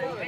Long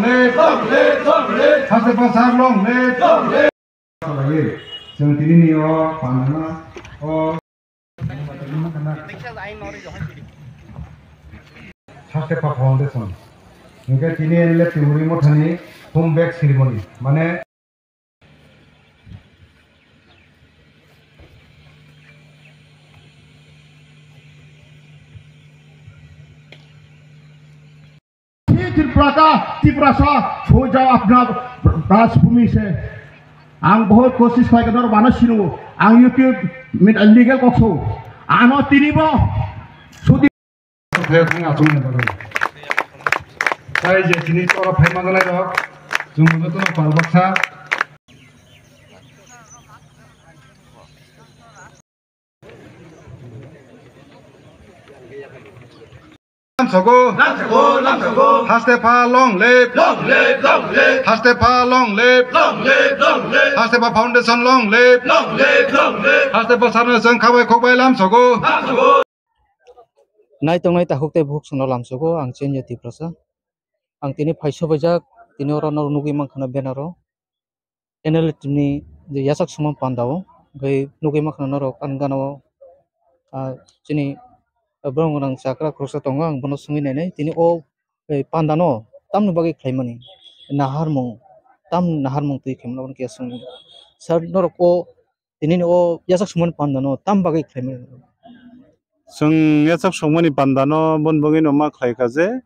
live, Hasil pasar long live. Yang ini nih panana Hasil pa foundation. Mungkin ini adalah teori mothani home back ceremony. Mana Tripura हो जाओ अपना राजभूमि से आं बहुत कोशिश कर दर मानस सिनु आं यूट्यूब मिट लीगल कक्सो आनो तिनिबो सुदि फेरखां आथुम बारो साइ जे तिनि तोरा फाइमागनाय दक जों मदतनो पालबक्सा Lamsogo, Hastepa long live, Hastepa long live, Hastepa foundation long live, Hastepa Sarnasan Kawai Kobai Lamsogo. Nai tong nai tahuk te buk sono Lamsogo ang chen yati prasa. Ang tini paiso bajak tini orang nor nugi mangkana benaro. Enel tini de yasak sumam pandao, gai nugi mangkana norok angano sini Abang orang sakra krosa tonga ang bono sungi nene tini o pandano tam nu bagi klaimani nahar mong tui kemna bon kia sungi sar norok o tini o yasak suman pandano tam bagi klaimani sung yasak sumani pandano bon bagi no ma klai kaje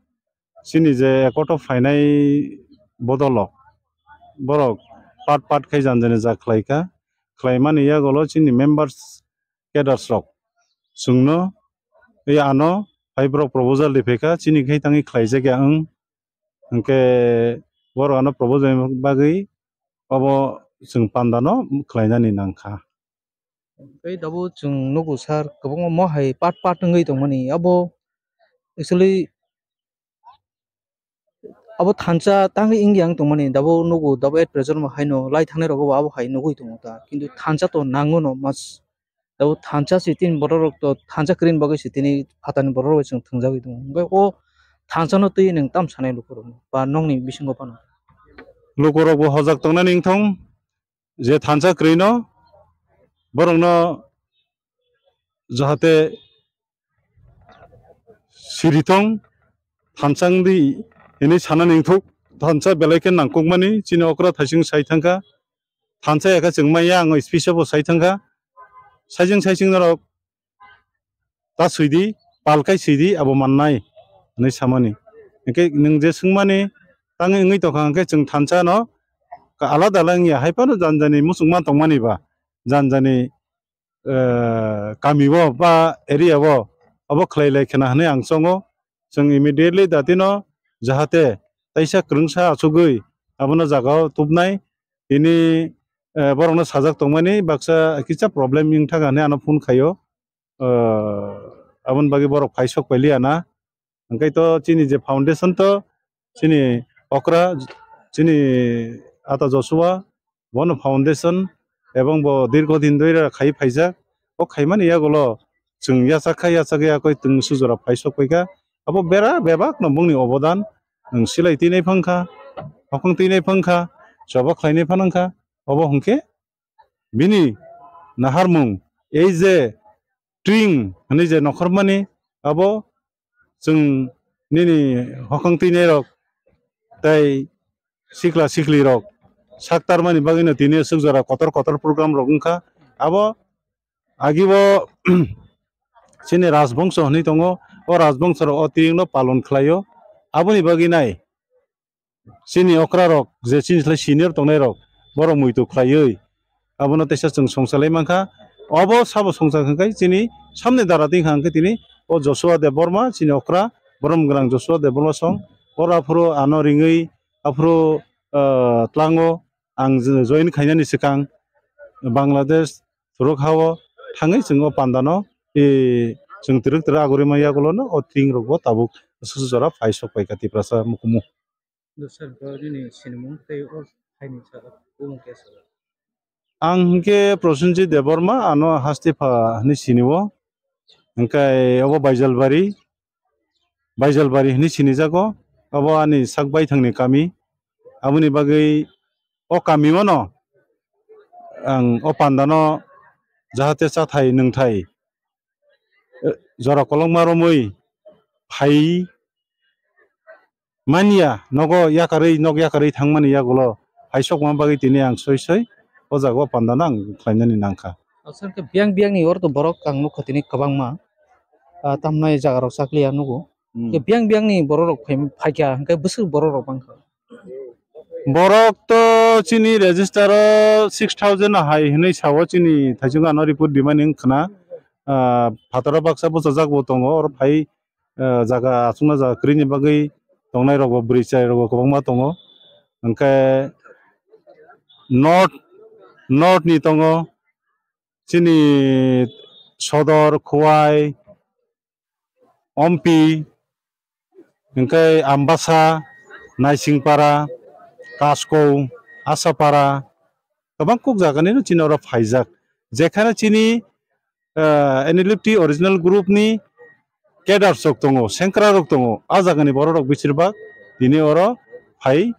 sini je ekoto fainai bodolok borok pat khai janjane ja klai ka klaimani ya golo sini members cadres rok sungno ano fiber proposal dipeka chini khai tangi khlaije ga angke boro ano proposal bagi abo sung pandano khlainani nangkha ei dabu chung nugu sar kabong mo hai pat ngai tongmani abo actually abo thancha tangi ingyang tongmani dabu nugu dabu at present mo haino lai thane rogo abo hai nugu tongta kintu thancha to nangono mas dabu thancha sitin bororok to thancha krin bagi sitini phatani bororok chung thungjagi dong bai o thancha no tui nang tam sanai lukoro ba nongni bisingo pano lukorok bo hojak tongna ningthong je thancha krino borongno jahate siritong thanchang di ini sana ningthok thancha belaiken nangkukmani chini okra thaising sai thangka thancha eka chungmaya ang special bo sai thangka saijing norok ta suidi palkai suidi abo mannai nei samani engke nung je sungmani tangi ngai to khangke chung thancha no ka alada langya haipano janjani musungman tongmani ba janjani kami bo ba area bo abo khlailai khena hne angsongo chung immediately datino jahate taisa krungsa achugui abono jagao tubnai ini borongno sajak tongmani baksa kicha problem ing thagane ano phone khayo abon bagi borok phaisok pailiana angkai to chini je foundation to chini okra chini ata Joshua bono foundation ebong bo dirgho din doira khai phaijak o khaimani yagolo chung yasak ya koi tung sujora phaisok paika abo bera bebak no bungni obodan silai tinai phangkha hokong tinai phangkha jobo khlainai phanangkha obo hongke bini naharmung ei je twing hani je nokhormani abo chung nini hokong tinai rok tai sikla sikli rok saktar mani bagino tini sujora kotor program rok ungkha abo agibo sini rajbongso hani tongo o rajbongso o tiring no palon khlaio aboni bagi nai chini okra rok je chini slai senior tongnai rok borok muito khlaioi abono tesa chung songsalai mangkha obo sabo songsa khangkai chini samne darating khangkai tini o Joshua Deborma chini okra borom grang Joshua Deborma song ora phuro ano ringei aphuro tlango ang join khainani sikang Bangladesh thurok hawo thangai chung o pandano chung tirik tira agori maya golono o ting rogo tabuk susujara paisok paikati prasa mukumu Dusar ini sinimung tei or haini sa umum kesa. Angke Prosenji Deborma ano hastipa ni siniwo angkai obo Baijalbari ni sinijago obo ani sakbai thangni kami aboni bagai o kami mono ang o pandano jahate chathai nungthai jora kolong maromoi phai mania nogo yakarei thangmani yagulo haisok ma bagai tini ang soi o jago pandana ang khlainani nangkha Asal ke biang ni or to borok kang nuk khatini kabang ma tamnai jaga rok sakliya nugo ke biang ni borok phaikya hangkai busu borok bangkha borok to chini register 6000 hai hinai sawo chini thajunga no report dimani khna phatara baksa bo jajak bo tongo or phai jaga asungna jaga krini bagai tongnai rok bo brichai rok kobangma tongo angkai north ni tongo chini Sodor Khowai Ompi angkai Ambasa Naisingpara Kasko Asapara kabang kok jagani no chini ora phaijak jekhana chini NLFT original group ni cadre sok tongo senkra rok tongo a jagani borok rok bichirbak tini oro phai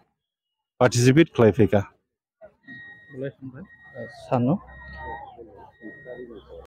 participate khlaifeka sano